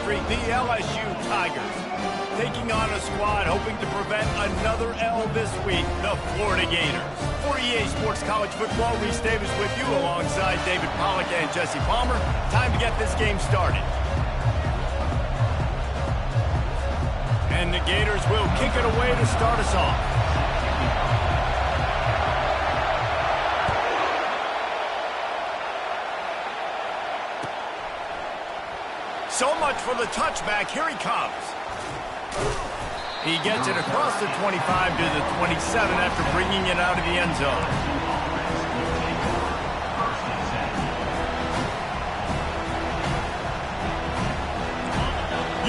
country, the LSU Tigers. Taking on a squad hoping to prevent another L this week, the Florida Gators. For EA Sports College Football, Reese Davis with you alongside David Pollack and Jesse Palmer. Time to get this game started. And the Gators will kick it away to start us off. So much for the touchback. Here he comes. He gets it across the 25 to the 27 after bringing it out of the end zone.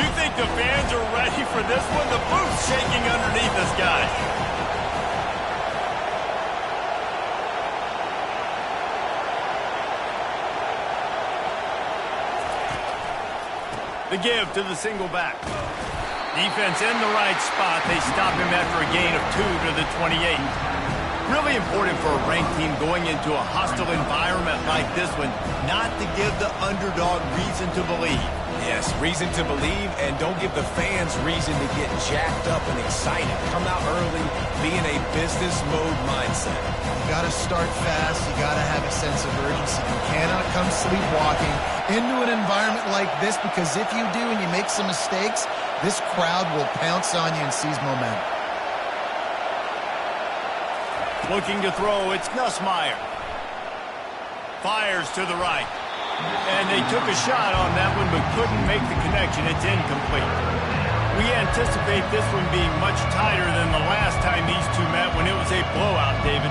You think the fans are ready for this one? The booth's shaking underneath us, guys. The give to the single back. Defense in the right spot. They stop him after a gain of 2 to the 28. Really important for a ranked team going into a hostile environment like this one, not to give the underdog reason to believe. Yes, reason to believe, and don't give the fans reason to get jacked up and excited. Come out early, be in a business mode mindset. You got to start fast. You got to have a sense of urgency. You cannot come sleepwalking into an environment like this, because if you do and you make some mistakes, this crowd will pounce on you and seize momentum. Looking to throw, it's Nussmeier. Fires to the right. And they took a shot on that one but couldn't make the connection. It's incomplete. We anticipate this one being much tighter than the last time these two met when it was a blowout, David.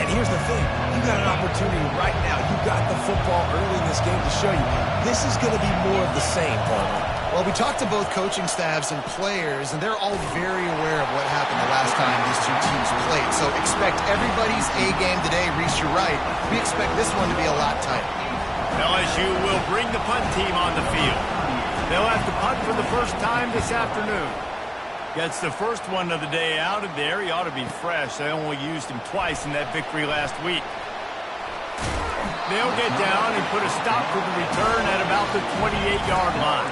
And here's the thing. You got an opportunity right now. You got the football early in this game to show you. This is going to be more of the same, Palmer. Well, we talked to both coaching staffs and players, and they're all very aware of what happened the last time these two teams played. So expect everybody's A game today. Reese, you're right. We expect this one to be a lot tighter. LSU will bring the punt team on the field. They'll have to punt for the first time this afternoon. Gets the first one of the day out of there. He ought to be fresh. They only used him twice in that victory last week. They'll get down and put a stop to the return at about the 28-yard line.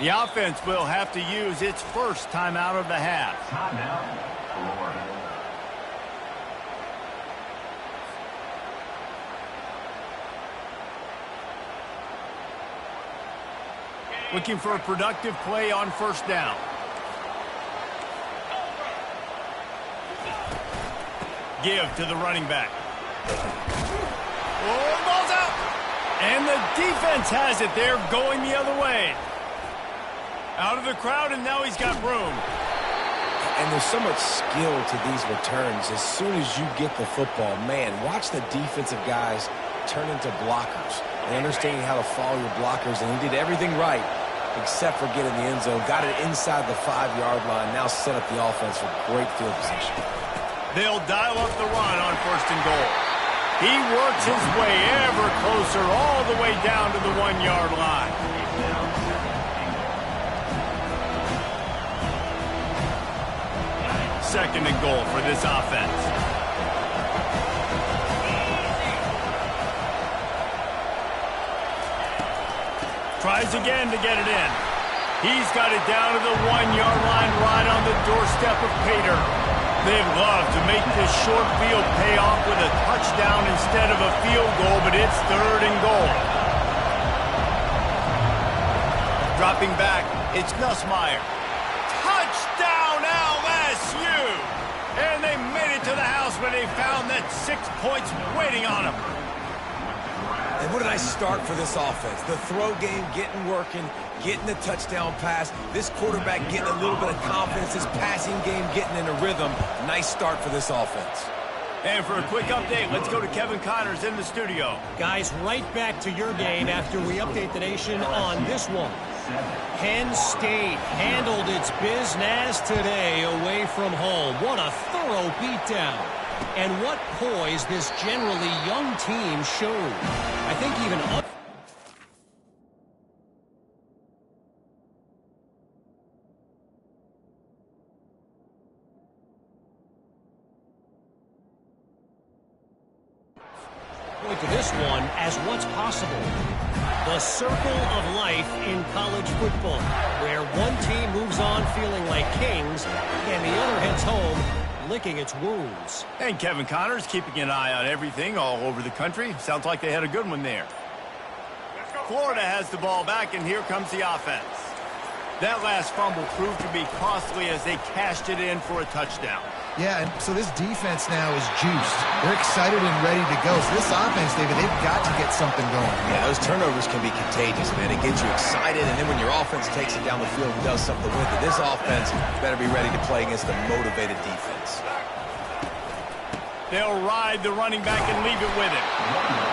The offense will have to use its first timeout of the half. Timeout, Florida. Looking for a productive play on first down. Give to the running back. Oh, ball's out! And the defense has it. They're going the other way. Out of the crowd, and now he's got room. And there's so much skill to these returns. As soon as you get the football, man, watch the defensive guys turn into blockers. And understanding how to follow your blockers, and he did everything right except for getting the end zone. Got it inside the 5-yard line. Now set up the offense for great field position. They'll dial up the run on first and goal. He works his way ever closer all the way down to the 1-yard line. Second and goal for this offense. Tries again to get it in. He's got it down to the 1-yard line right on the doorstep of Pater. They'd love to make this short field pay off with a touchdown instead of a field goal, but it's third and goal. Dropping back, it's Nussmeier. Touchdown LSU! And they made it to the house where they found that 6 points waiting on them. And what a nice start for this offense. The throw game getting working, getting the touchdown pass. This quarterback getting a little bit of confidence. His passing game getting in a rhythm. Nice start for this offense. And for a quick update, let's go to Kevin Connors in the studio. Guys, right back to your game after we update the nation on this one. Penn State handled its business today away from home. What a thorough beatdown. And what poise this generally young team showed. I think even up point to this one as what's possible. The circle of life in college football, where one team moves on feeling like kings and the other heads home licking its wounds. And Kevin Connors keeping an eye on everything all over the country. Sounds like they had a good one there. Florida has the ball back, and here comes the offense. That last fumble proved to be costly as they cashed it in for a touchdown. Yeah, and so this defense now is juiced. They're excited and ready to go. So this offense, David, they've got to get something going. Yeah, those turnovers can be contagious, man. It gets you excited, and then when your offense takes it down the field and does something with it, this offense better be ready to play against a motivated defense. They'll ride the running back and leave it with him.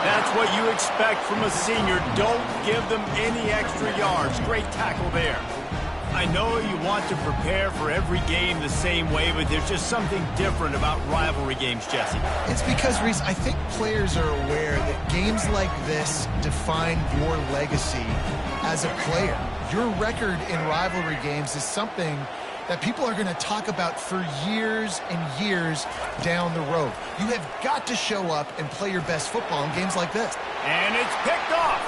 That's what you expect from a senior. Don't give them any extra yards. Great tackle there. I know you want to prepare for every game the same way, but there's just something different about rivalry games, Jesse. It's because, Reese, I think players are aware that games like this define your legacy as a player. Your record in rivalry games is something that people are going to talk about for years and years down the road. You have got to show up and play your best football in games like this. And it's picked off.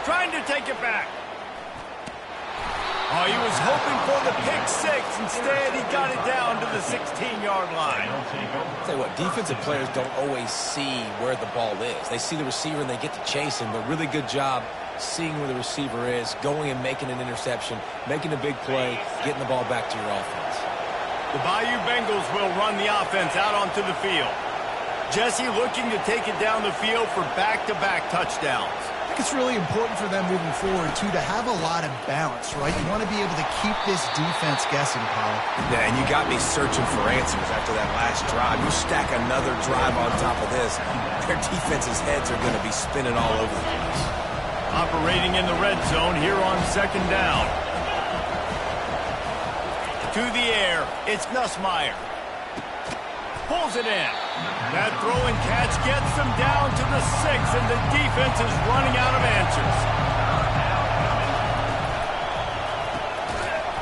Trying to take it back. Oh, he was hoping for the pick six. Instead, he got it down to the 16-yard line. I'll tell you what, defensive players don't always see where the ball is. They see the receiver and they get to chase him, but really good job seeing where the receiver is, going and making an interception, making a big play, getting the ball back to your offense. The Bayou Bengals will run the offense out onto the field. Jesse looking to take it down the field for back-to-back touchdowns. I think it's really important for them moving forward, too, to have a lot of balance, right? You want to be able to keep this defense guessing, Paul. Yeah, and you got me searching for answers after that last drive. You stack another drive on top of this, their defense's heads are going to be spinning all over the place. Operating in the red zone here on second down. To the air, it's Nussmeier. Pulls it in. That throw and catch gets them down to the 6, and the defense is running out of answers.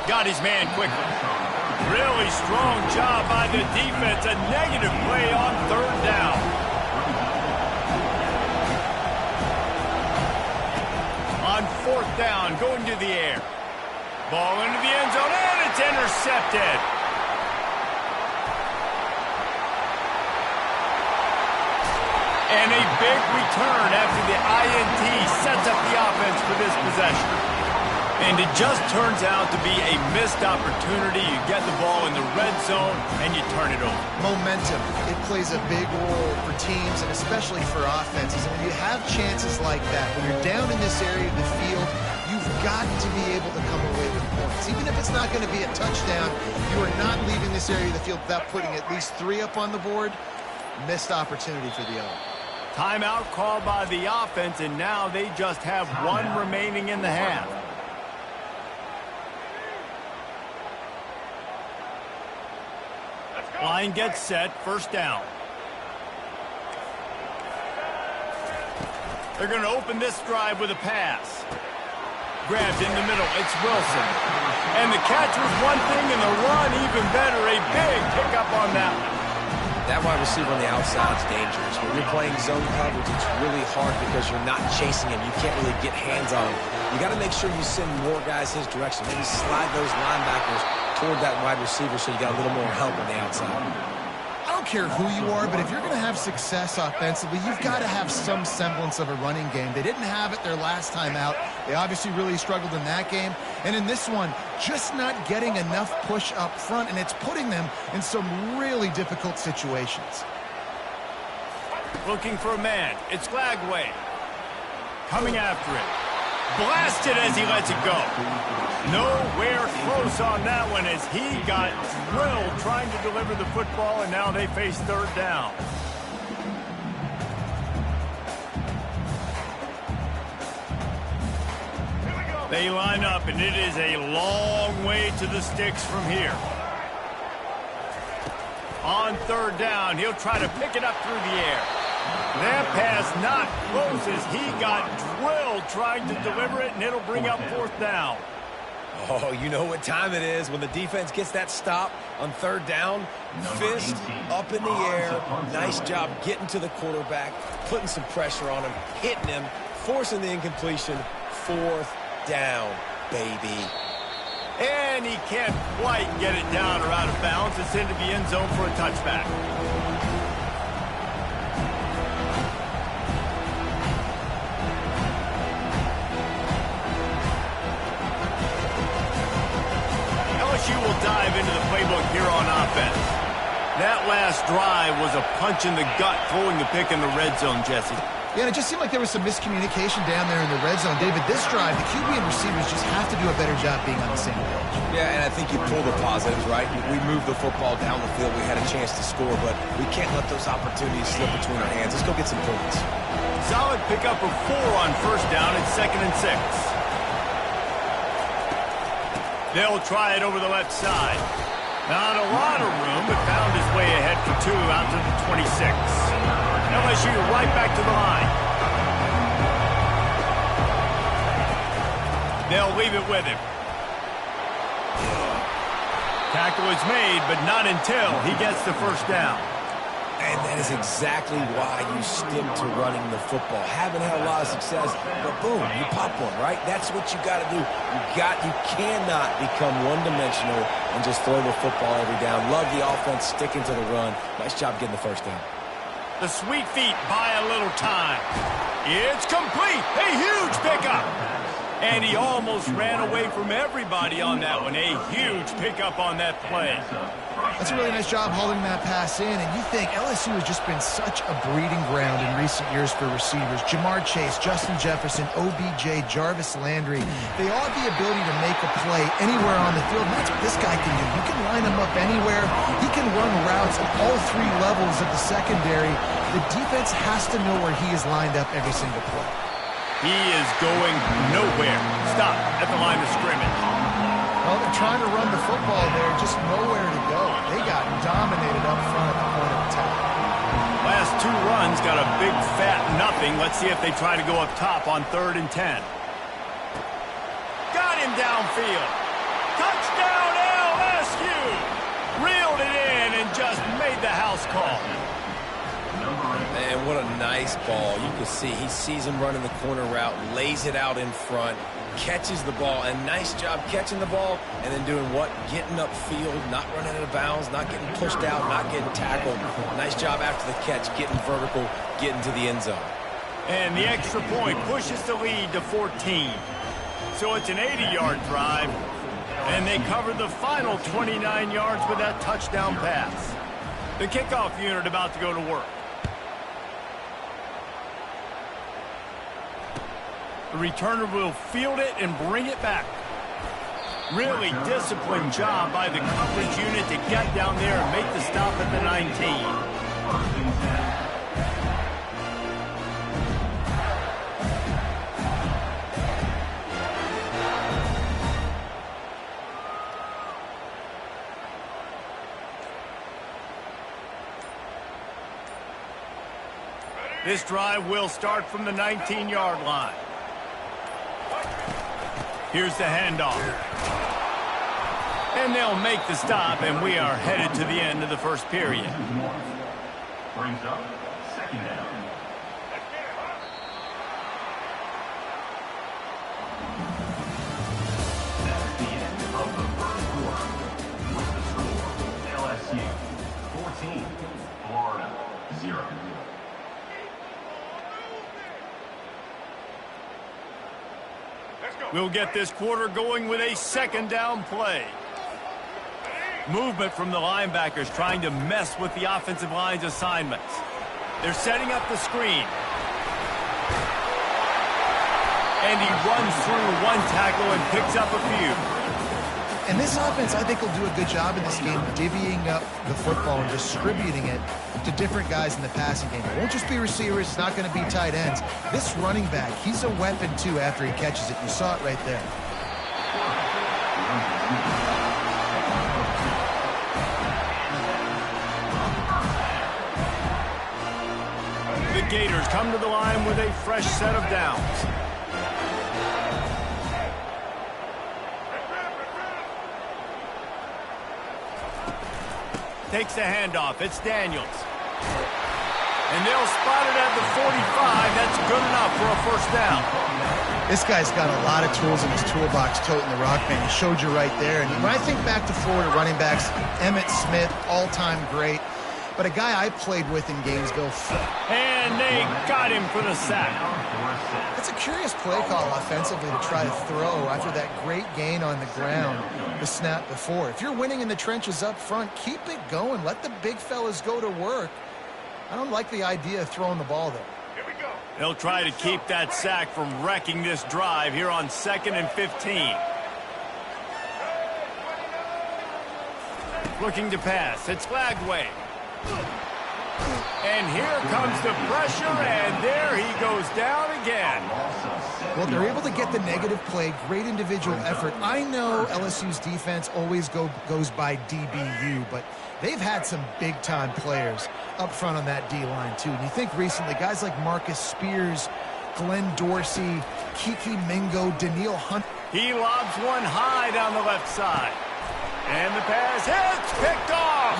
Got his man quickly. Really strong job by the defense. A negative play on third down. On fourth down, going to the air. Ball into the end zone, and it's intercepted. And a big return after the INT sets up the offense for this possession. And it just turns out to be a missed opportunity. You get the ball in the red zone, and you turn it over. Momentum. It plays a big role for teams and especially for offenses. And when you have chances like that, when you're down in this area of the field, you've got to be able to come away with points. Even if it's not going to be a touchdown, you are not leaving this area of the field without putting at least 3 up on the board. Missed opportunity for the other. Timeout called by the offense, and now they just have 1 remaining in the half. Line gets set, first down. They're going to open this drive with a pass. Grabbed in the middle, it's Wilson. And the catch was one thing, and the run even better. A big pickup on that one. That wide receiver on the outside is dangerous. When you're playing zone coverage, it's really hard because you're not chasing him. You can't really get hands on him. You got to make sure you send more guys his direction. Maybe slide those linebackers toward that wide receiver so you got a little more help on the outside. I don't care who you are, but if you're going to have success offensively, you've got to have some semblance of a running game. They didn't have it their last time out. They obviously really struggled in that game. And in this one, just not getting enough push up front, and it's putting them in some really difficult situations. Looking for a man. It's Glagway. Coming after it. Blasted as he lets it go. Nowhere close on that one as he got drilled trying to deliver the football, and now they face third down. They line up, and it is a long way to the sticks from here. On third down, he'll try to pick it up through the air. That pass not close as he got drilled trying to deliver it, and it'll bring up fourth down. Oh, you know what time it is when the defense gets that stop on third down. Fist up in the air. Nice job getting to the quarterback, putting some pressure on him, hitting him, forcing the incompletion. Fourth down, baby. And he can't quite get it down or out of bounds. It's into the end zone for a touchback. LSU will dive into the playbook here on offense. That last drive was a punch in the gut, throwing the pick in the red zone, Jesse. Yeah, and it just seemed like there was some miscommunication down there in the red zone. David, this drive, the QB and receivers just have to do a better job being on the same page. Yeah, and I think you pull the positives, right? We moved the football down the field. We had a chance to score, but we can't let those opportunities slip between our hands. Let's go get some points. Solid pickup of 4 on first down at 2nd and 6. They'll try it over the left side. Not a lot of room, but found his way ahead for 2 out to the 26. LSU right back to the line. They'll leave it with him. Tackle is made, but not until he gets the first down. And that is exactly why you stick to running the football. Haven't had a lot of success, but boom, you pop one, right? That's what you got to do. You cannot become one-dimensional and just throw the football every down. Love the offense, sticking to the run. Nice job getting the first down. The sweet feet buy a little time. It's complete. A huge pickup. And he almost ran away from everybody on that one. A huge pickup on that play. That's a really nice job holding that pass in, and you think LSU has just been such a breeding ground in recent years for receivers. Jamar Chase, Justin Jefferson, OBJ, Jarvis Landry. They all have the ability to make a play anywhere on the field, and that's what this guy can do. You can line him up anywhere. He can run routes at all 3 levels of the secondary. The defense has to know where he is lined up every single play. He is going nowhere. Stop at the line of scrimmage. Well, they're trying to run the football there, just nowhere to go. They got dominated up front at the point of attack. Last 2 runs got a big fat nothing. Let's see if they try to go up top on 3rd and 10. Got him downfield. Touchdown LSU! Reeled it in and just made the house call. Man, what a nice ball. You can see he sees him running the corner route, lays it out in front, catches the ball, and nice job catching the ball and then doing what? Getting upfield, not running out of bounds, not getting pushed out, not getting tackled. Nice job after the catch, getting vertical, getting to the end zone. And the extra point pushes the lead to 14. So it's an 80-yard drive, and they cover the final 29 yards with that touchdown pass. The kickoff unit about to go to work. The returner will field it and bring it back. Really disciplined job by the coverage unit to get down there and make the stop at the 19. This drive will start from the 19-yard line. Here's the handoff. And they'll make the stop, and we are headed to the end of the first period. Brings up 2nd down. That's the end of the first quarter. With the score, LSU 14, Florida 0. We'll get this quarter going with a 2nd down play. Movement from the linebackers trying to mess with the offensive line's assignments. They're setting up the screen. And he runs through 1 tackle and picks up a few. And this offense, I think, will do a good job in this game divvying up the football and distributing it to different guys in the passing game. It won't just be receivers. It's not going to be tight ends. This running back, he's a weapon, too, after he catches it. You saw it right there. Gators come to the line with a fresh set of downs. Takes the handoff. It's Daniels. And they'll spot it at the 45. That's good enough for a first down. This guy's got a lot of tools in his toolbox toting the rock band. He showed you right there. And when I think back to Florida running backs, Emmitt Smith, all-time great. But a guy I played with in Gainesville. And they got him for the sack. It's a curious play call offensively to try to throw after that great gain on the ground the snap before. If you're winning in the trenches up front, keep it going. Let the big fellas go to work. I don't like the idea of throwing the ball there. Here we go. They'll try to keep that sack from wrecking this drive here on 2nd and 15. Looking to pass. It's Lagway. And here comes the pressure, and there he goes down again. Well, they're able to get the negative play, great individual effort. I know LSU's defense always goes by DBU, but they've had some big-time players up front on that D-line, too. And you think recently, guys like Marcus Spears, Glenn Dorsey, Kiki Mingo, Daniil Hunt. He lobs one high down the left side. And the pass hits, picked off.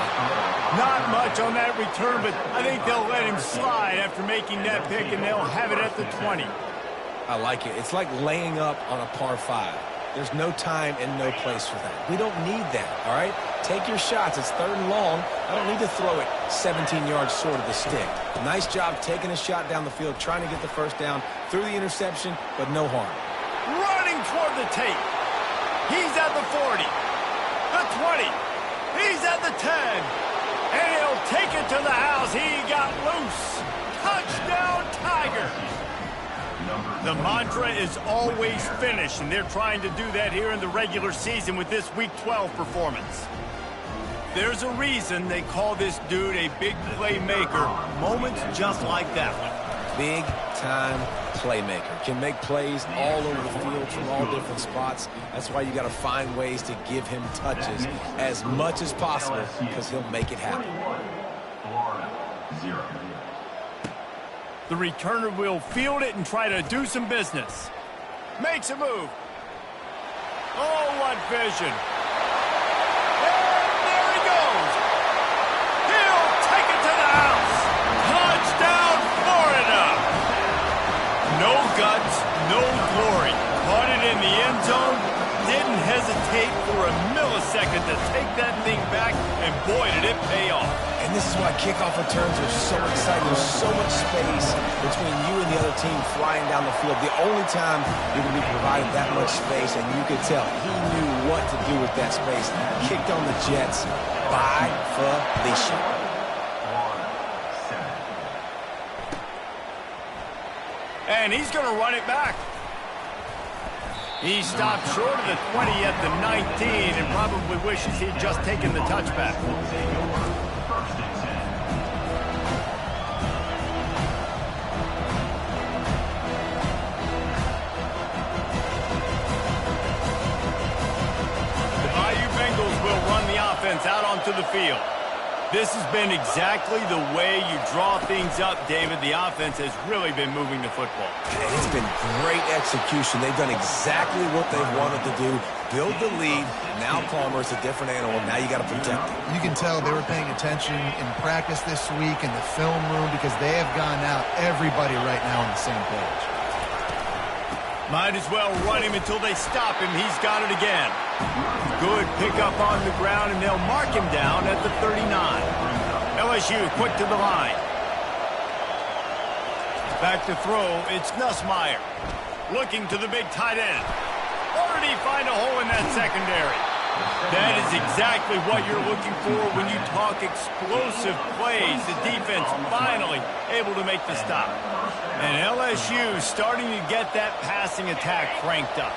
Not much on that return, but I think they'll let him slide after making that pick, and they'll have it at the 20. I like it. It's like laying up on a par 5. There's no time and no place for that. We don't need that, all right? Take your shots. It's 3rd and long. I don't need to throw it 17 yards short of the stick. Nice job taking a shot down the field, trying to get the first down through the interception, but no harm. Running toward the tape. He's at the 40. The 20. He's at the 10. And he'll take it to the house. He got loose. Touchdown, Tiger. The mantra is always finish, and they're trying to do that here in the regular season with this Week 12 performance. There's a reason they call this dude a big playmaker. Moments just like that one. Big-time playmaker. Can make plays all over the field from all different spots. That's why you got to find ways to give him touches as much as possible, because he'll make it happen. Florida, 0. The returner will field it and try to do some business. Makes a move. Oh, what vision. And there he goes. He'll take it to the house. Touchdown, Florida. No guts, no glory. Caught it in the end zone. Didn't hesitate for a millisecond to take that thing back, and boy, did it pay off. And this is why kickoff returns are so exciting. There's so much space between you and the other team flying down the field. The only time you're going to be provided that much space, and you could tell he knew what to do with that space. Kicked on the Jets by Felicia. And he's going to run it back. He stopped short of the 20 at the 19 and probably wishes he'd just taken the touchback. The Bayou Bengals will run the offense out onto the field. This has been exactly the way you draw things up, David. The offense has really been moving the football. And it's been great execution. They've done exactly what they've wanted to do. Build the lead. Now Palmer's a different animal. Now you got to protect him. You can tell they were paying attention in practice this week in the film room, because they have gone out everybody right now on the same page. Might as well run him until they stop him. He's got it again. Good pickup on the ground, and they'll mark him down at the 39. LSU quick to the line. Back to throw. It's Nussmeier. Looking to the big tight end. Or did he find a hole in that secondary? That is exactly what you're looking for when you talk explosive plays. The defense finally able to make the stop. And LSU starting to get that passing attack cranked up.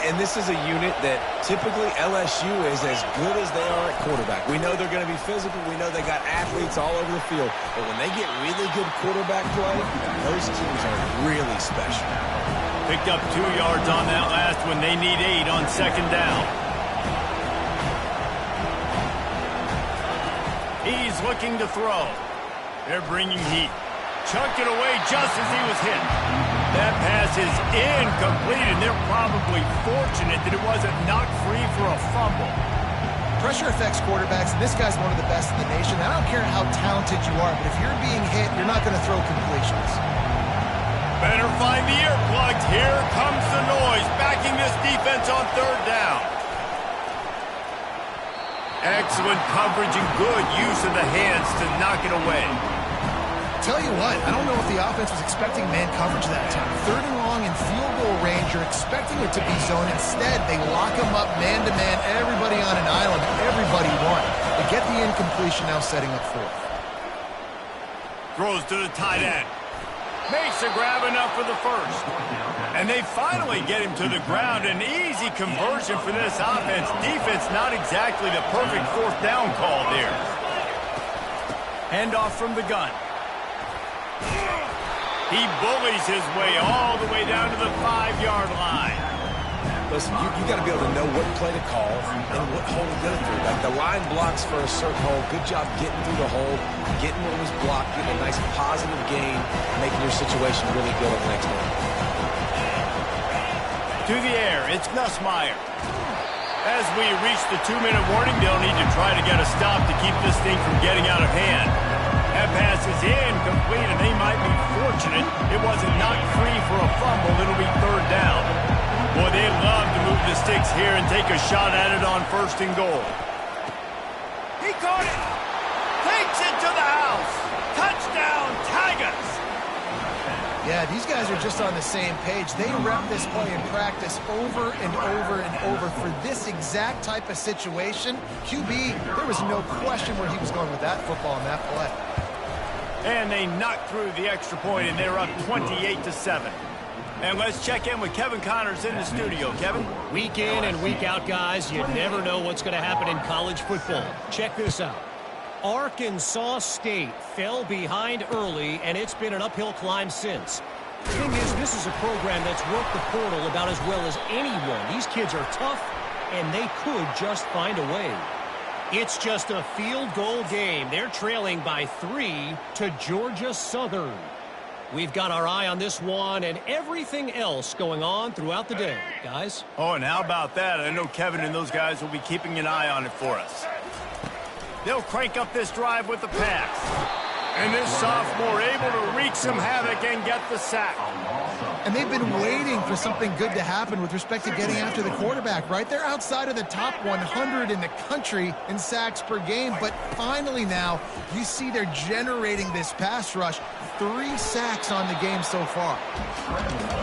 And this is a unit that typically LSU is as good as they are at quarterback. We know they're going to be physical. We know they got athletes all over the field. But when they get really good quarterback play, those teams are really special. Picked up 2 yards on that last one. They need 8 on second down. He's looking to throw. They're bringing heat. Chunked it away just as he was hit. That pass is incomplete, and they're probably fortunate that it wasn't knocked free for a fumble. Pressure affects quarterbacks, and this guy's one of the best in the nation. I don't care how talented you are, but if you're being hit, you're not going to throw completions. Better find the earplugs. Here comes the noise, backing this defense on third down. Excellent coverage and good use of the hands to knock it away. Tell you what, I don't know if the offense was expecting man coverage that time. Third and long in field goal range, you're expecting it to be zone. Instead, they lock him up man-to-man, everybody on an island, everybody won. They get the incompletion, now setting up fourth. Throws to the tight end. Makes a grab enough for the first. And they finally get him to the ground. An easy conversion for this offense. Defense not exactly the perfect fourth down call there. Handoff from the gun. He bullies his way all the way down to the 5-yard line. Listen, you got to be able to know what play to call and what hole to go through. Like the line blocks for a certain hole. Good job getting through the hole, getting what was blocked, getting a nice positive gain, making your situation really good on the next one. To the air, it's Nussmeier. As we reach the 2-minute warning, they'll need to try to get a stop to keep this thing from getting out of hand. That pass is incomplete, and they might be fortunate it wasn't knocked free for a fumble. It'll be third down. Boy, they'd love to move the sticks here and take a shot at it on first and goal. He caught it. Takes it to the house. Touchdown, Tigers. Yeah, these guys are just on the same page. They rep this play in practice over and over and over for this exact type of situation. QB, there was no question where he was going with that football in that play. And they knocked through the extra point, and they're up 28-7. And let's check in with Kevin Connors in the studio. Kevin? Week in and week out, guys, you never know what's going to happen in college football. Check this out. Arkansas State fell behind early, and it's been an uphill climb since. The thing is, this is a program that's worked the portal about as well as anyone. These kids are tough, and they could just find a way. It's just a field goal game. They're trailing by 3 to Georgia Southern. We've got our eye on this one and everything else going on throughout the day, guys. Oh, and how about that? I know Kevin and those guys will be keeping an eye on it for us. They'll crank up this drive with the pass. And this sophomore able to wreak some havoc and get the sack. And they've been waiting for something good to happen with respect to getting after the quarterback, right? They're outside of the top 100 in the country in sacks per game, but finally now you see they're generating this pass rush. 3 sacks on the game so far.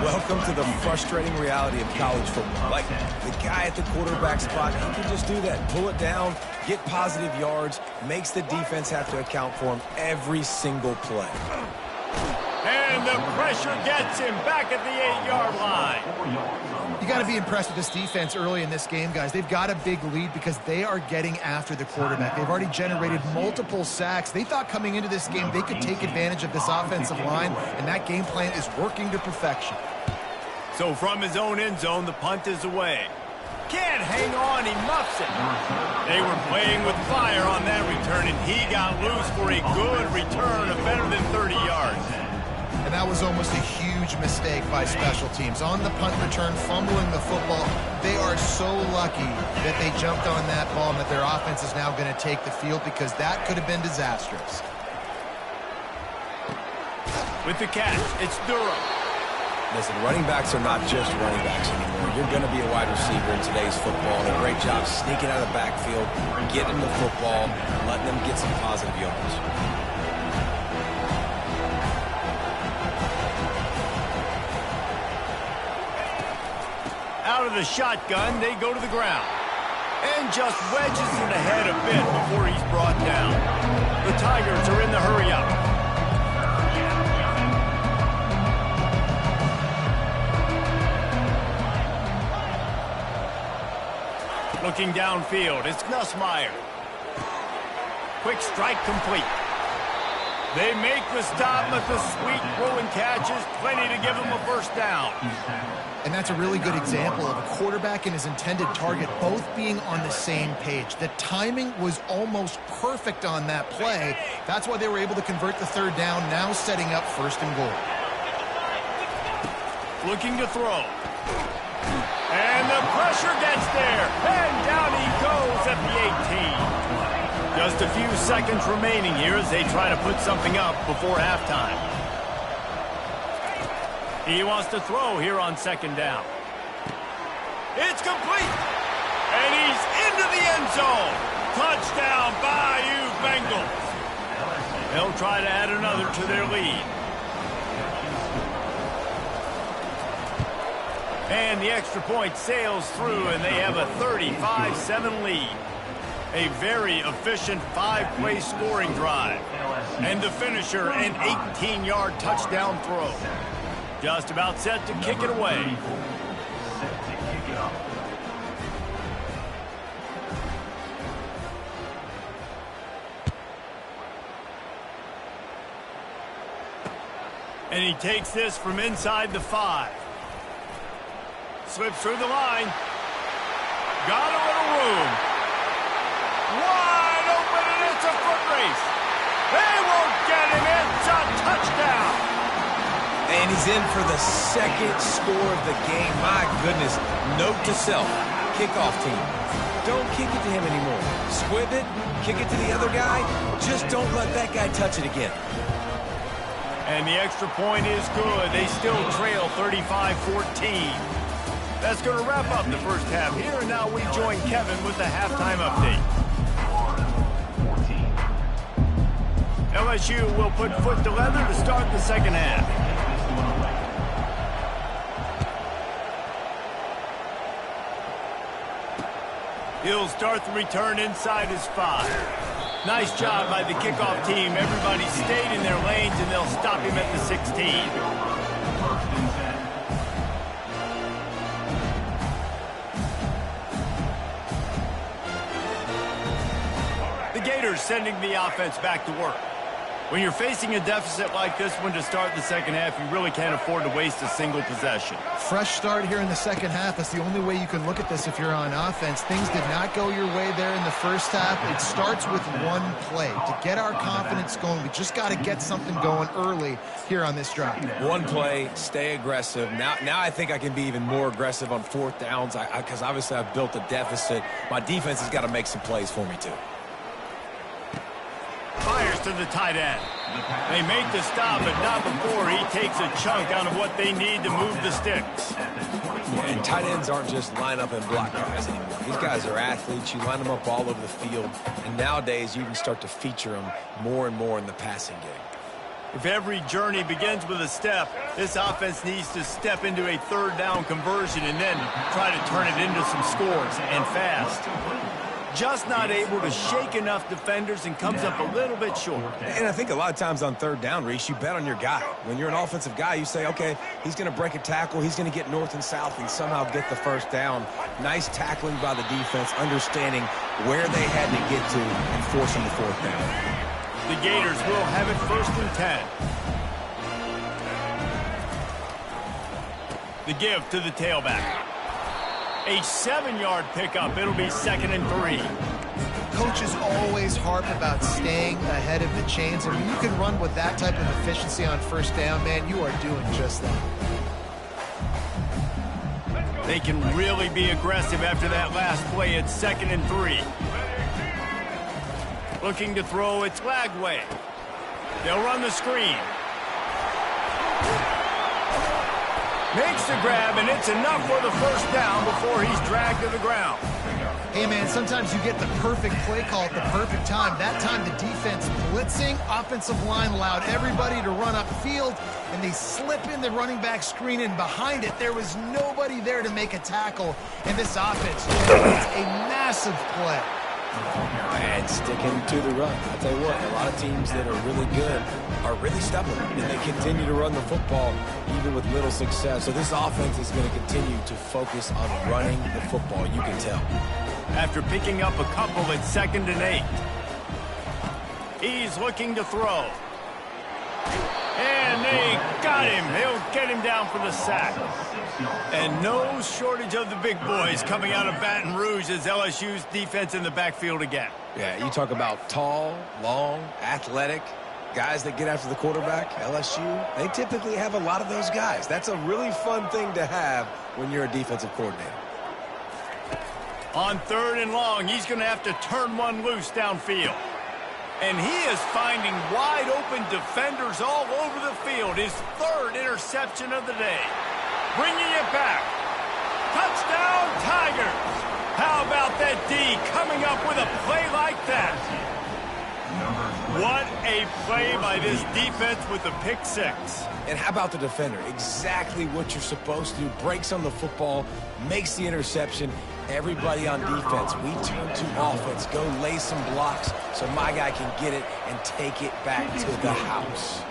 Welcome to the frustrating reality of college football. Like, the guy at the quarterback spot, he can just do that. Pull it down, get positive yards, makes the defense have to account for him every single play. And the pressure gets him back at the 8-yard line. You got to be impressed with this defense early in this game, guys. They've got a big lead because they are getting after the quarterback. They've already generated multiple sacks. They thought coming into this game they could take advantage of this offensive line, and that game plan is working to perfection. So from his own end zone, the punt is away. Can't hang on, he muffs it. They were playing with fire on that return, and he got loose for a good return of better than 30 yards. And that was almost a huge mistake by special teams. On the punt return, fumbling the football, they are so lucky that they jumped on that ball and that their offense is now going to take the field because that could have been disastrous. With the catch, it's Durham. Listen, running backs are not just running backs anymore. You're going to be a wide receiver in today's football. And a great job sneaking out of the backfield, getting them the football, letting them get some positive yards. Out of the shotgun, they go to the ground. And just wedges it ahead a bit before he's brought down. The Tigers are in the hurry-up. Looking downfield, it's Nussmeier. Quick strike complete. They make the stop, but the sweet throwing catch is plenty to give them a first down. And that's a really good example of a quarterback and his intended target both being on the same page. The timing was almost perfect on that play. That's why they were able to convert the third down, now setting up first and goal. Looking to throw. And the pressure gets there. And down he goes at the 18. Just a few seconds remaining here as they try to put something up before halftime. He wants to throw here on second down. It's complete. And he's into the end zone. Touchdown, Bayou Bengals. They'll try to add another to their lead. And the extra point sails through, and they have a 35-7 lead. A very efficient 5-play scoring drive. And the finisher, an 18-yard touchdown throw. Just about set to kick it away. Set to kick it off. And he takes this from inside the 5. Slips through the line. Got a little room. Wide open, and it's a foot race. They won't get him. It's a touchdown. And he's in for the second score of the game. My goodness. Note to self, kickoff team. Don't kick it to him anymore. Squib it, kick it to the other guy. Just don't let that guy touch it again. And the extra point is good. They still trail 35-14. That's going to wrap up the first half here. And now we join Kevin with the halftime update. LSU will put foot to leather to start the second half. He'll start the return inside his 5. Nice job by the kickoff team. Everybody stayed in their lanes, and they'll stop him at the 16. The Gators sending the offense back to work. When you're facing a deficit like this one to start the second half, you really can't afford to waste a single possession. Fresh start here in the second half. That's the only way you can look at this if you're on offense. Things did not go your way there in the first half. It starts with one play. To get our confidence going, we just got to get something going early here on this drive. One play, stay aggressive. Now I think I can be even more aggressive on fourth downs because obviously I've built a deficit. My defense has got to make some plays for me too. Fires to the tight end. They make the stop, but not before he takes a chunk out of what they need to move the sticks. And tight ends aren't just line up and block guys anymore. These guys are athletes. You line them up all over the field. And nowadays, you can start to feature them more and more in the passing game. If every journey begins with a step, this offense needs to step into a third down conversion and then try to turn it into some scores, and fast. Just not able to shake enough defenders and comes up a little bit short. And I think a lot of times on third down, Reese, you bet on your guy. When you're an offensive guy, you say, okay, he's going to break a tackle, he's going to get north and south and somehow get the first down. Nice tackling by the defense, understanding where they had to get to and forcing the fourth down. The Gators will have it first and 10. The give to the tailback. A 7-yard pickup. It'll be 2nd and 3. Coaches always harp about staying ahead of the chains, and when you can run with that type of efficiency on first down, man, you are doing just that. They can really be aggressive after that last play. It's 2nd and 3. Looking to throw, it's Lagway. They'll run the screen. Makes the grab, and it's enough for the first down before he's dragged to the ground. Hey, man, sometimes you get the perfect play call at the perfect time. That time the defense blitzing, offensive line allowed everybody to run upfield, and they slip in the running back screen, and behind it there was nobody there to make a tackle, and this offense generates a massive play. And sticking to the run. I'll tell you what, a lot of teams that are really good are really stubborn, and they continue to run the football even with little success. So this offense is going to continue to focus on running the football, you can tell. After picking up a couple, it's 2nd and 8. He's looking to throw. Got him. He'll get him down for the sack. And no shortage of the big boys coming out of Baton Rouge as LSU's defense in the backfield again. Yeah, you talk about tall, long, athletic, guys that get after the quarterback. LSU, they typically have a lot of those guys. That's a really fun thing to have when you're a defensive coordinator. On 3rd and long, he's going to have to turn one loose downfield. And he is finding wide-open defenders all over the field. His 3rd interception of the day. Bringing it back. Touchdown, Tigers. How about that D coming up with a play like that? What a play by this defense with the pick 6. And how about the defender? Exactly what you're supposed to do. Breaks on the football, makes the interception. Everybody on defense, we turn to offense. Go lay some blocks so my guy can get it and take it back to the house.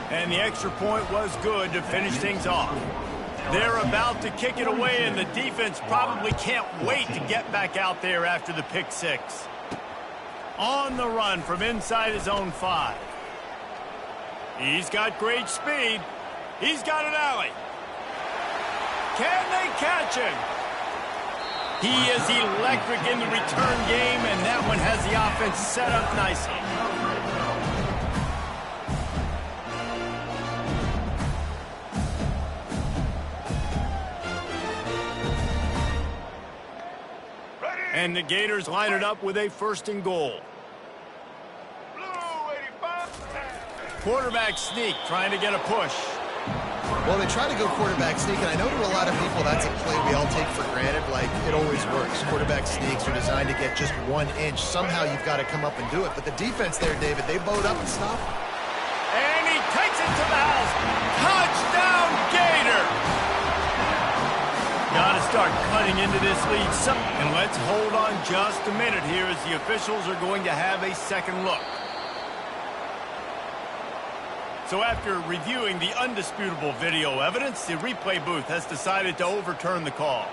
And the extra point was good to finish things off. They're about to kick it away, and the defense probably can't wait to get back out there after the pick 6. On the run from inside his own 5. He's got great speed. He's got an alley. Can they catch him? He is electric in the return game, and that one has the offense set up nicely. And the Gators line it up with a 1st and goal. Quarterback sneak, trying to get a push. Well, they try to go quarterback sneak, and I know to a lot of people that's a play we all take for granted, like it always works. Quarterback sneaks are designed to get just 1 inch. Somehow you've got to come up and do it. But the defense there, David, they bowed up and stopped. And he takes it to the house. Touchdown, Gators! Got to start cutting into this lead. And let's hold on just a minute here as the officials are going to have a second look. So after reviewing the undisputable video evidence, the replay booth has decided to overturn the call.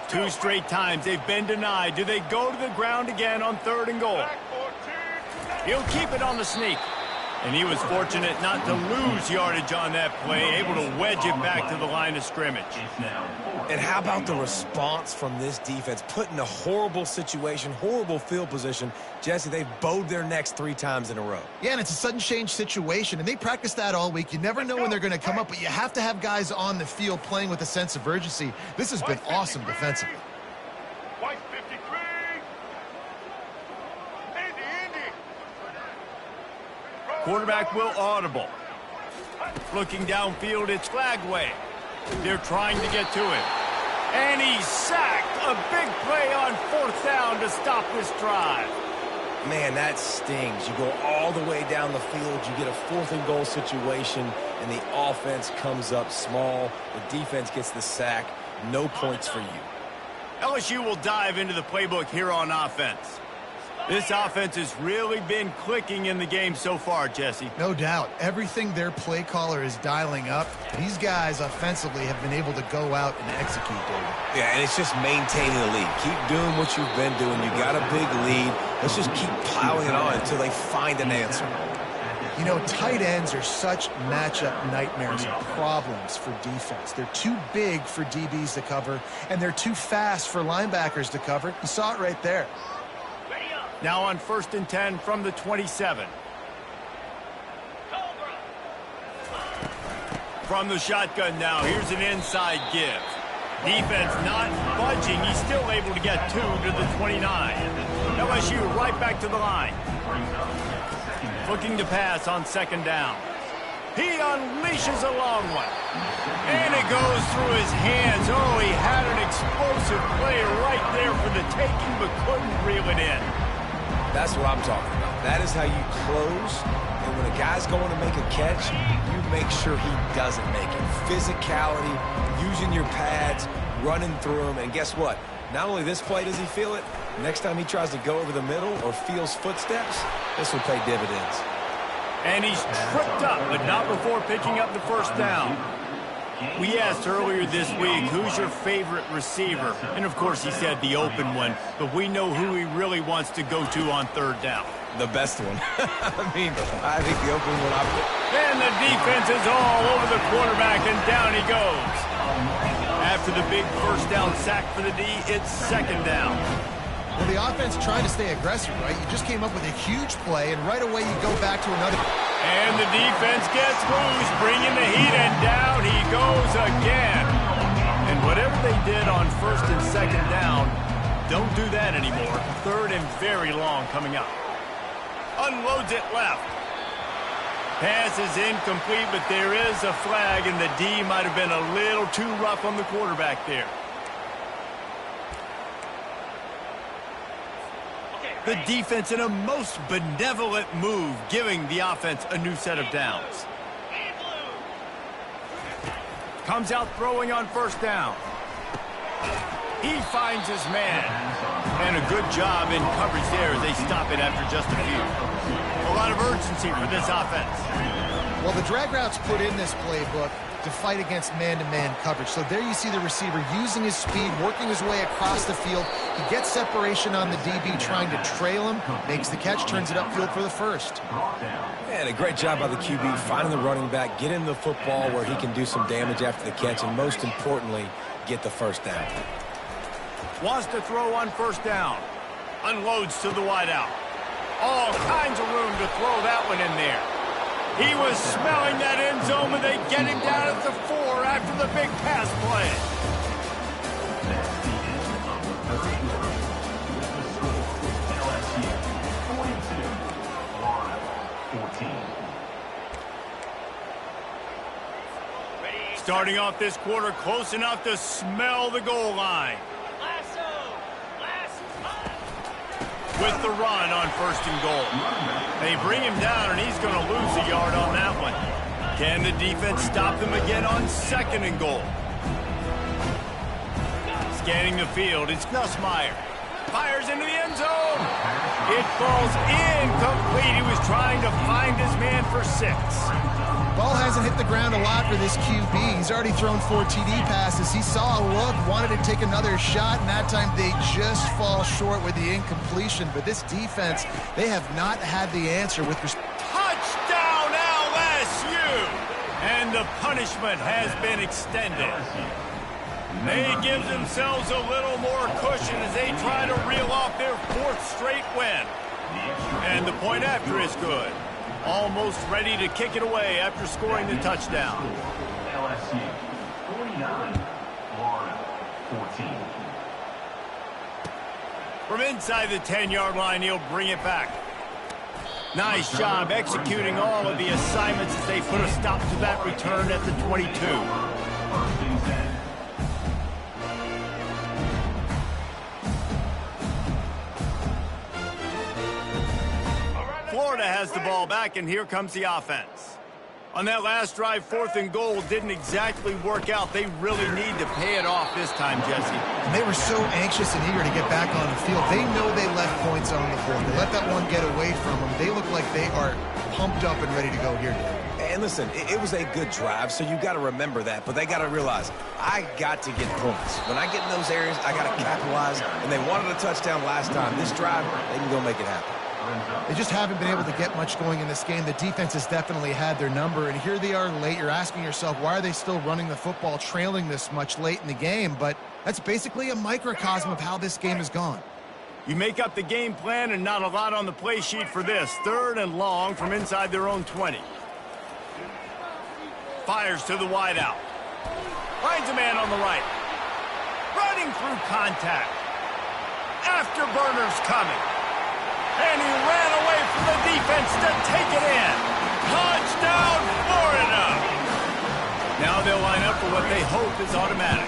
2 straight times they've been denied. Do they go to the ground again on 3rd and goal? He'll keep it on the sneak. And he was fortunate not to lose yardage on that play, able to wedge it back to the line of scrimmage. And how about the response from this defense? Put in a horrible situation, horrible field position. Jesse, they've bowed their necks 3 times in a row. Yeah, and it's a sudden change situation, and they practice that all week. You never know when they're going to come up, but you have to have guys on the field playing with a sense of urgency. This has been awesome defensively. Quarterback will audible. Looking downfield, it's Flagway. They're trying to get to him. And he's sacked. A big play on 4th down to stop this drive. Man, that stings. You go all the way down the field, you get a 4th and goal situation, and the offense comes up small. The defense gets the sack. No points for you. LSU will dive into the playbook here on offense. This offense has really been clicking in the game so far, Jesse. No doubt. Everything their play caller is dialing up, these guys offensively have been able to go out and execute, David. Yeah, and it's just maintaining the lead. Keep doing what you've been doing. You got a big lead. Let's just keep piling it on until they find an answer. You know, tight ends are such matchup nightmares and problems for defense. They're too big for DBs to cover, and they're too fast for linebackers to cover. You saw it right there. Now on 1st and 10 from the 27. From the shotgun now, here's an inside give. Defense not budging. He's still able to get 2 to the 29. LSU right back to the line. Looking to pass on 2nd down. He unleashes a long one. And it goes through his hands. Oh, he had an explosive play right there for the taking, but couldn't reel it in. That's what I'm talking about. That is how you close. And when a guy's going to make a catch, you make sure he doesn't make it. Physicality, using your pads, running through them. And guess what? Not only this play does he feel it, next time he tries to go over the middle or feels footsteps, this will pay dividends. And he's tripped up, but not before picking up the 1st down. We asked earlier this week, who's your favorite receiver? And, of course, he said the open one, but we know who he really wants to go to on 3rd down. The best one. I mean, I think the opening one. And the defense is all over the quarterback, and down he goes. After the big first down sack for the D, it's second down. Well, the offense tried to stay aggressive, right? You just came up with a huge play, and right away you go back to another. And the defense gets loose, bringing the heat, and down he goes again. And whatever they did on first and second down, don't do that anymore. Third and very long coming up. Unloads it left. Pass is incomplete, but there is a flag, and the D might have been a little too rough on the quarterback there. The defense in a most benevolent move, giving the offense a new set of downs. Comes out throwing on first down. He finds his man. And a good job in coverage there as they stop it after just a few. A lot of urgency for this offense. Well, the drag routes put in this playbook to fight against man-to-man coverage. So there you see the receiver using his speed, working his way across the field. He gets separation on the DB trying to trail him, makes the catch, turns it upfield for the first. And a great job by the QB finding the running back, getting the football where he can do some damage after the catch, and most importantly, get the first down. Wants to throw on first down. Unloads to the wideout. All kinds of room to throw that one in there. He was smelling that end zone, but they get him down at the 4 after the big pass play. That's the end of the third quarter. The score, LSU 42, Florida 14. Starting off this quarter close enough to smell the goal line. With the run on first and goal. They bring him down, and he's going to lose a yard on that one. Can the defense stop them again on second and goal? Scanning the field, it's Nussmeier. Fires into the end zone. It falls incomplete. He was trying to find his man for 6. Ball hasn't hit the ground a lot for this QB. He's already thrown 4 TD passes. He saw a look, wanted to take another shot, and that time they just fall short with the incompletion. But this defense, they have not had the answer with respect. Touchdown LSU! And the punishment has been extended. They give themselves a little more cushion as they try to reel off their 4th straight win. And the point after is good. Almost ready to kick it away after scoring the touchdown. LSU 49, Florida 14. From inside the 10-yard line, he'll bring it back. Nice job executing all of the assignments as they put a stop to that return at the 22. First and 10. Florida has the ball back, and here comes the offense. On that last drive, 4th and goal didn't exactly work out. They really need to pay it off this time, Jesse. And they were so anxious and eager to get back on the field. They know they left points on the board. They let that one get away from them. They look like they are pumped up and ready to go here today. And listen, it was a good drive, so you got to remember that. But they got to realize, I got to get points. When I get in those areas, I got to capitalize. And they wanted a touchdown last time. This drive, they can go make it happen. They just haven't been able to get much going in this game. The defense has definitely had their number, and here they are late. You're asking yourself, why are they still running the football, trailing this much late in the game? But that's basically a microcosm of how this game has gone. You make up the game plan and not a lot on the play sheet for this. 3rd and long from inside their own 20. Fires to the wideout. Finds a man on the right. Running through contact. Afterburners coming. And he ran away from the defense to take it in. Touchdown, Florida! Now they'll line up for what they hope is automatic.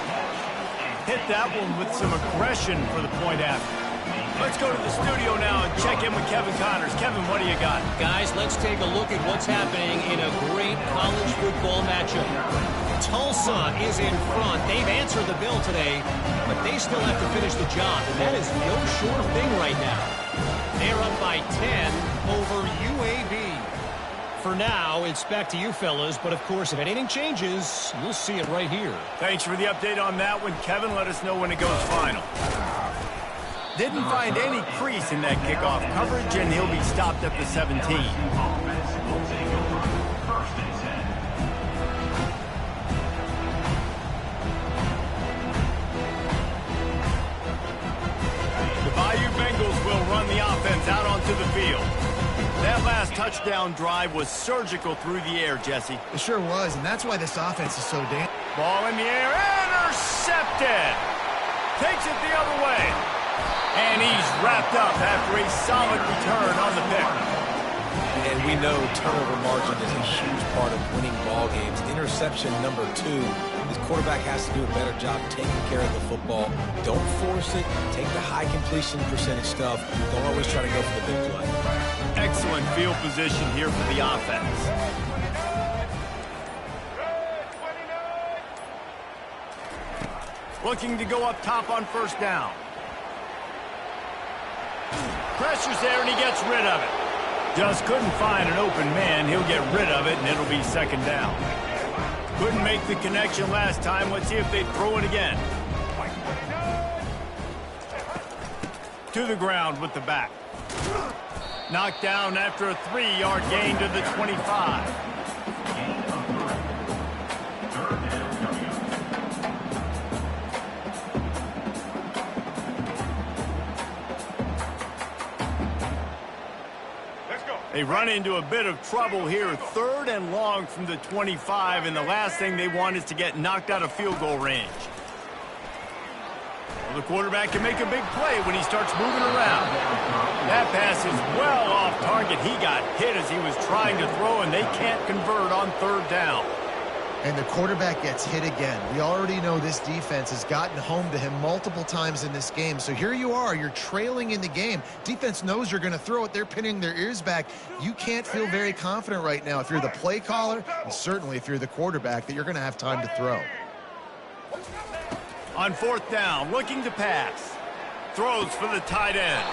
Hit that one with some aggression for the point after. Let's go to the studio now and check in with Kevin Connors. Kevin, what do you got? Guys, let's take a look at what's happening in a great college football matchup. Tulsa is in front. They've answered the bell today, but they still have to finish the job, and that is no sure thing right now. They're up by 10 over UAB. For now, it's back to you fellas, but of course, if anything changes, you'll see it right here. Thanks for the update on that one, Kevin. Let us know when it goes final. didn't find any crease in that kickoff coverage, and he'll be stopped at the 17. Offense will take over. First and 10. The Bayou Bengals will run the offense out onto the field. That last touchdown drive was surgical through the air, Jesse. It sure was, and that's why this offense is so damn... Ball in the air, intercepted. Takes it the other way. And he's wrapped up after a solid return on the pick. And we know turnover margin is a huge part of winning ball games. Interception number 2. This quarterback has to do a better job taking care of the football. Don't force it. Take the high completion percentage stuff. Don't always try to go for the big play. Excellent field position here for the offense. Looking to go up top on first down. Pressure's there, and he gets rid of it. Just couldn't find an open man. He'll get rid of it, and it'll be second down. Couldn't make the connection last time. Let's see if they throw it again. To the ground with the back. Knocked down after a 3-yard gain to the 25. They run into a bit of trouble here, 3rd and long from the 25, and the last thing they want is to get knocked out of field goal range. Well, the quarterback can make a big play when he starts moving around. That pass is well off target. He got hit as he was trying to throw, and they can't convert on 3rd down. And the quarterback gets hit again. We already know this defense has gotten home to him multiple times in this game. So here you are, you're trailing in the game. Defense knows you're going to throw it. They're pinning their ears back. You can't feel very confident right now if you're the play caller, and certainly if you're the quarterback, that you're going to have time to throw. On 4th down, looking to pass. Throws for the tight end.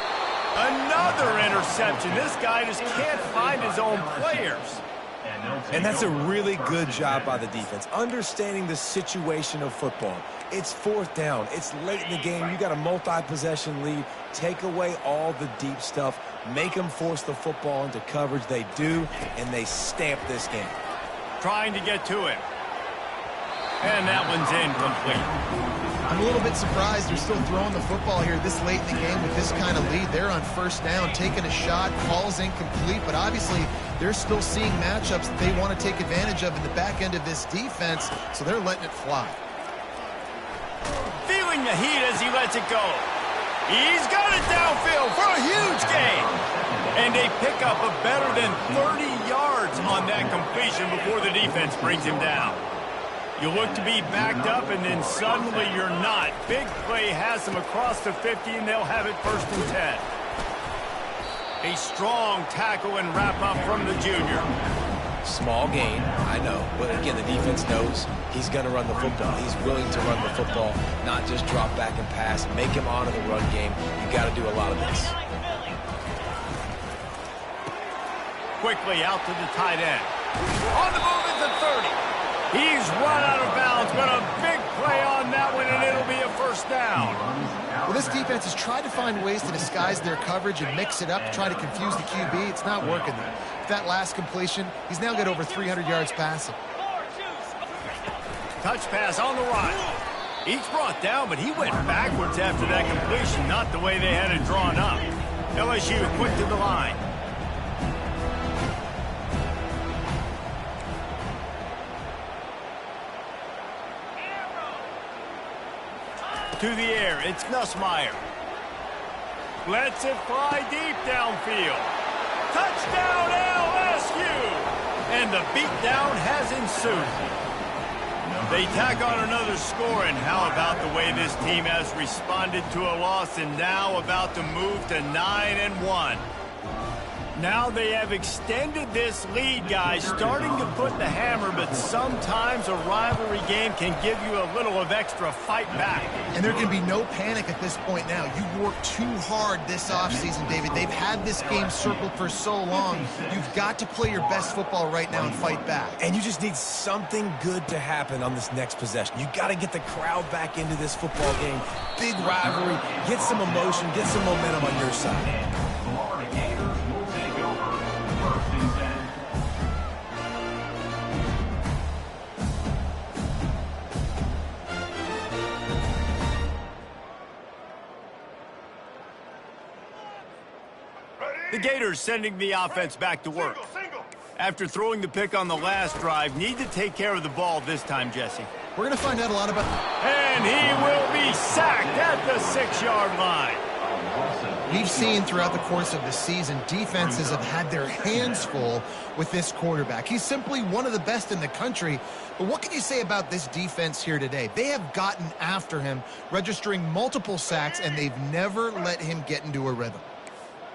Another interception. This guy just can't find his own players. And that's a really good job by the defense, understanding the situation of football. It's 4th down. It's late in the game. You got a multi-possession lead. Take away all the deep stuff. Make them force the football into coverage. They do, and they stamp this game. Trying to get to him. And that one's incomplete. I'm a little bit surprised they're still throwing the football here this late in the game with this kind of lead. They're on 1st down, taking a shot, call's incomplete, but obviously they're still seeing matchups that they want to take advantage of in the back end of this defense, so they're letting it fly. Feeling the heat as he lets it go. He's got it downfield for a huge gain. And they pick up a better than 30 yards on that completion before the defense brings him down. You look to be backed up, and then suddenly you're not. Big play has them across the 50, and they'll have it 1st and 10. A strong tackle and wrap-up from the junior. Small gain, I know. But again, the defense knows he's going to run the football. He's willing to run the football, not just drop back and pass. Make him honor the run game. You got to do a lot of this. Quickly out to the tight end. On the move at the 30. He's run out of bounds, but a big play on that one, and it'll be a 1st down. Well, this defense has tried to find ways to disguise their coverage and mix it up to try to confuse the QB. It's not working there. With that last completion, he's now got over 300 yards passing. Touch pass on the run. He's brought down, but he went backwards after that completion, not the way they had it drawn up. LSU quick to the line. To the air, it's Nussmeier. Lets it fly deep downfield. Touchdown LSU! And the beatdown has ensued. They tack on another score, and how about the way this team has responded to a loss and now about to move to 9-1. Now they have extended this lead, guys, starting to put the hammer, but sometimes a rivalry game can give you a little of extra fight back. And there can be no panic at this point now. You've worked too hard this offseason, David. They've had this game circled for so long. You've got to play your best football right now and fight back. And you just need something good to happen on this next possession. You got to get the crowd back into this football game. Big rivalry. Get some emotion. Get some momentum on your side. Florida Gators will take over first and 10. The Gators sending the offense back to work. After throwing the pick on the last drive, need to take care of the ball this time, Jesse. We're going to find out a lot about... And he will be sacked at the 6-yard line. We've seen throughout the course of the season, defenses have had their hands full with this quarterback. He's simply one of the best in the country. But what can you say about this defense here today? They have gotten after him, registering multiple sacks, and they've never let him get into a rhythm.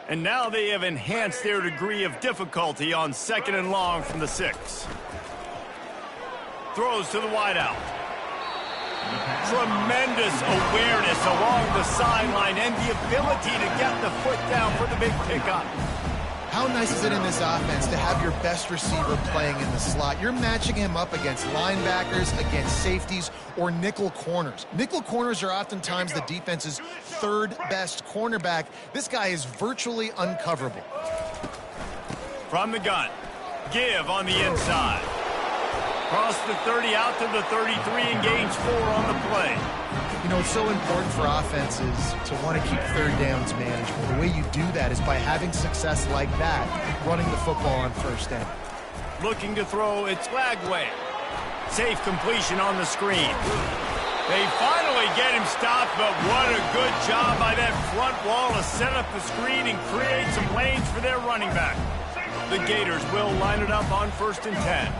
And now they have enhanced their degree of difficulty on 2nd and long from the 6. Throws to the wideout. Tremendous awareness along the sideline and the ability to get the foot down for the big pickup. How nice is it in this offense to have your best receiver playing in the slot? You're matching him up against linebackers, against safeties, or nickel corners. Nickel corners are oftentimes the defense's third best cornerback. This guy is virtually uncoverable. From the gun, give on the inside. Cross the 30 out to the 33 and gains 4 on the play. You know, it's so important for offenses to want to keep third downs manageable. The way you do that is by having success like that, running the football on first down. Looking to throw, it's Lagway. Safe completion on the screen. They finally get him stopped, but what a good job by that front wall to set up the screen and create some lanes for their running back. The Gators will line it up on 1st and 10.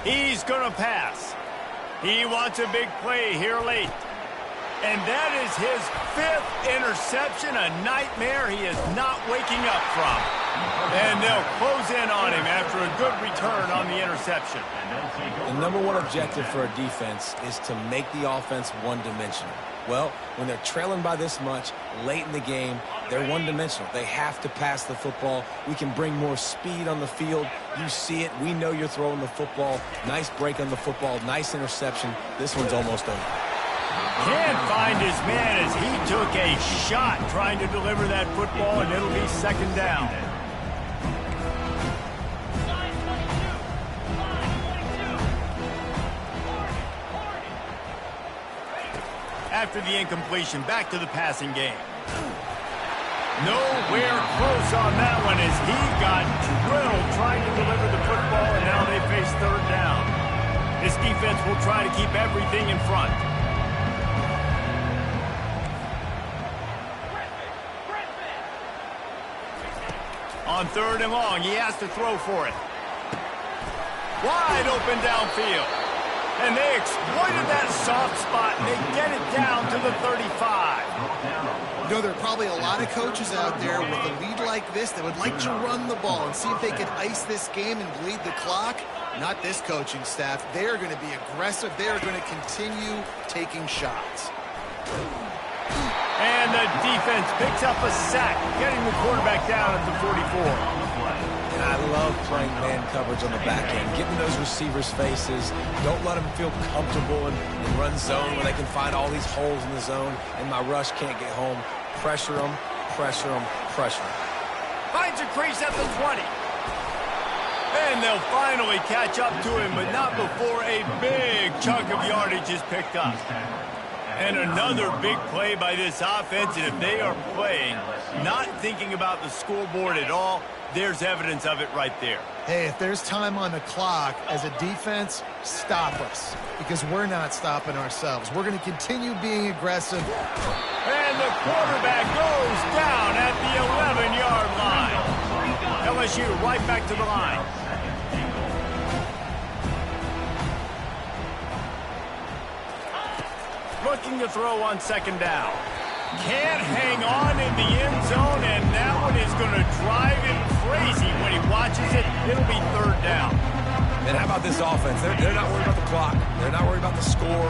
He's going to pass. He wants a big play here late. And that is his 5th interception, a nightmare he is not waking up from. And they'll close in on him after a good return on the interception. The number one objective for a defense is to make the offense one-dimensional. Well, when they're trailing by this much late in the game, they're one-dimensional. They have to pass the football. We can bring more speed on the field. You see it. We know you're throwing the football. Nice break on the football. Nice interception. This one's almost over. Can't find his man as he took a shot trying to deliver that football, and it'll be 2nd down. After the incompletion, back to the passing game. Nowhere close on that one as he got drilled trying to deliver the football, and now they face 3rd down. This defense will try to keep everything in front. On 3rd and long, he has to throw for it. Wide open downfield. And they exploited that soft spot, and they get it down to the 35. You know, there are probably a lot of coaches out there with a lead like this that would like to run the ball and see if they could ice this game and bleed the clock. Not this coaching staff. They are going to be aggressive. They are going to continue taking shots. And the defense picks up a sack, getting the quarterback down at the 44. And I love playing man coverage on the back end, getting those receivers' faces. Don't let them feel comfortable in run zone where they can find all these holes in the zone, and my rush can't get home. Pressure them, pressure them, pressure them. Finds a crease at the 20. And they'll finally catch up to him, but not before a big chunk of yardage is picked up. And another big play by this offense, and if they are playing, not thinking about the scoreboard at all, there's evidence of it right there. Hey, if there's time on the clock, as a defense, stop us, because we're not stopping ourselves. We're going to continue being aggressive. And the quarterback goes down at the 11-yard line. LSU right back to the line. Looking to throw on 2nd down. Can't hang on in the end zone, and that one is going to drive him crazy when he watches it. It'll be third down. And how about this offense? They're not worried about the clock. They're not worried about the score.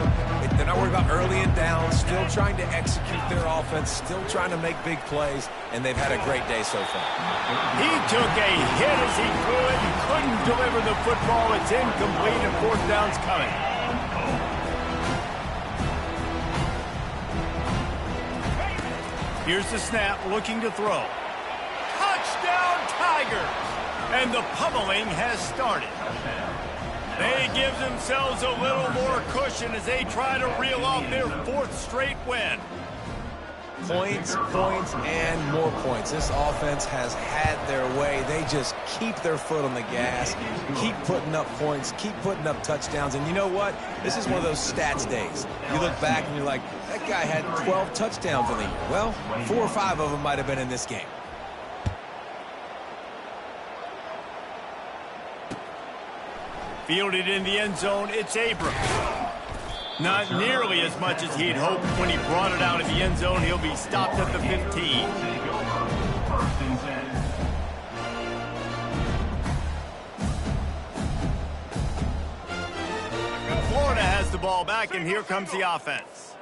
They're not worried about early and down. Still trying to execute their offense. Still trying to make big plays. And they've had a great day so far. He took a hit as he threw it and couldn't deliver the football. It's incomplete, and fourth down's coming. Here's the snap, looking to throw. Touchdown, Tigers! And the pummeling has started. They give themselves a little more cushion as they try to reel off their fourth straight win. Points, points, and more points. This offense has had their way. They just keep their foot on the gas, keep putting up points, keep putting up touchdowns. And you know what? This is one of those stats days. You look back and you're like, that guy had 12 touchdowns in the year. Well, 4 or 5 of them might have been in this game. Fielded in the end zone, it's Abrams. Not nearly as much as he'd hoped when he brought it out of the end zone. He'll be stopped at the 15. Florida has the ball back, and here comes the offense.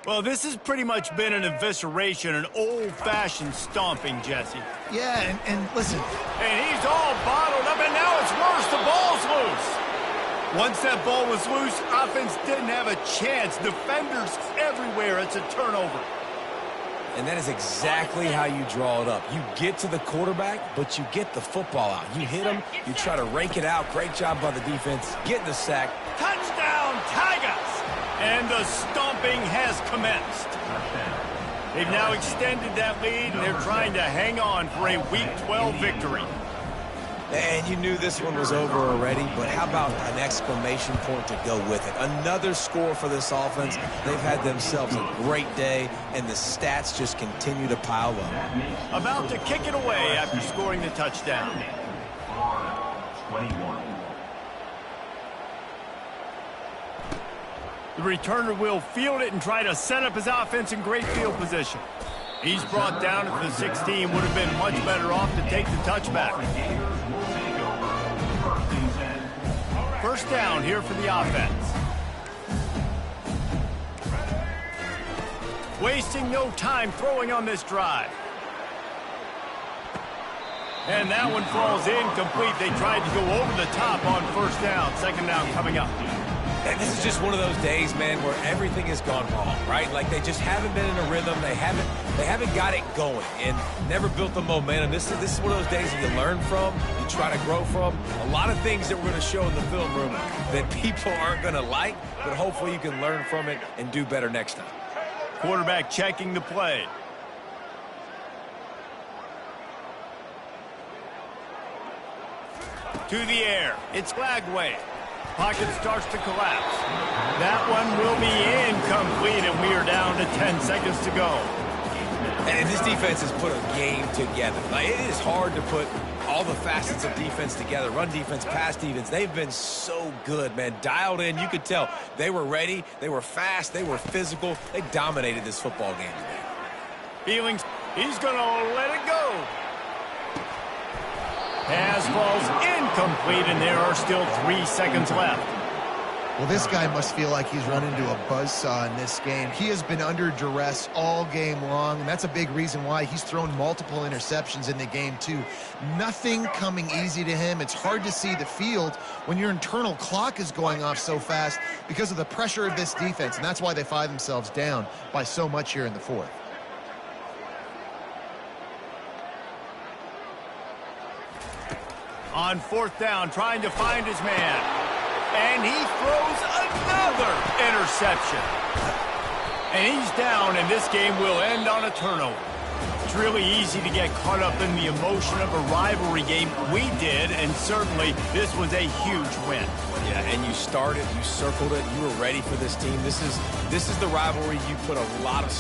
Well, this has pretty much been an evisceration, an old-fashioned stomping, Jesse. Yeah, and listen. And he's all bottled up, and now it's worse. The ball's loose. Once that ball was loose, offense didn't have a chance. Defenders everywhere. It's a turnover. And that is exactly how you draw it up. You get to the quarterback, but you get the football out. You hit him. You try to rake it out. Great job by the defense. Getting the sack. Touchdown, Tigers! And the stomping has commenced. They've now extended that lead, and they're trying to hang on for a Week 12 victory. And you knew this one was over already, but how about an exclamation point to go with it? Another score for this offense. They've had themselves a great day, and the stats just continue to pile up. About to kick it away after scoring the touchdown. 21. The returner will field it and try to set up his offense in great field position. He's brought down at the 16. Would have been much better off to take the touchback. First down here for the offense. Wasting no time throwing on this drive. And that one falls incomplete. They tried to go over the top on first down. Second down coming up. And this is just one of those days, man, where everything has gone wrong, right? Like they just haven't been in a rhythm. They haven't got it going and never built the momentum. This is one of those days that you learn from, you try to grow from. A lot of things that we're going to show in the film room that people aren't going to like, but hopefully you can learn from it and do better next time. Quarterback checking the play. To the air. It's Flagway. Pocket starts to collapse. That one will be incomplete, and we are down to 10 seconds to go. And this defense has put a game together. Like, it is hard to put all the facets of defense together. Run defense, pass defense. They've been so good, man. Dialed in. You could tell they were ready. They were fast. They were physical. They dominated this football game today. Feelings. He's going to let it go. Pass falls incomplete, and there are still 3 seconds left. Well, this guy must feel like he's run into a buzzsaw in this game. He has been under duress all game long, and that's a big reason why he's thrown multiple interceptions in the game, too. Nothing coming easy to him. It's hard to see the field when your internal clock is going off so fast because of the pressure of this defense, and that's why they find themselves down by so much here in the fourth. On fourth down, trying to find his man. And he throws another interception. And he's down, and this game will end on a turnover. It's really easy to get caught up in the emotion of a rivalry game. We did, and certainly this was a huge win. Yeah, and you started, you circled it, you were ready for this team. This is the rivalry you put a lot of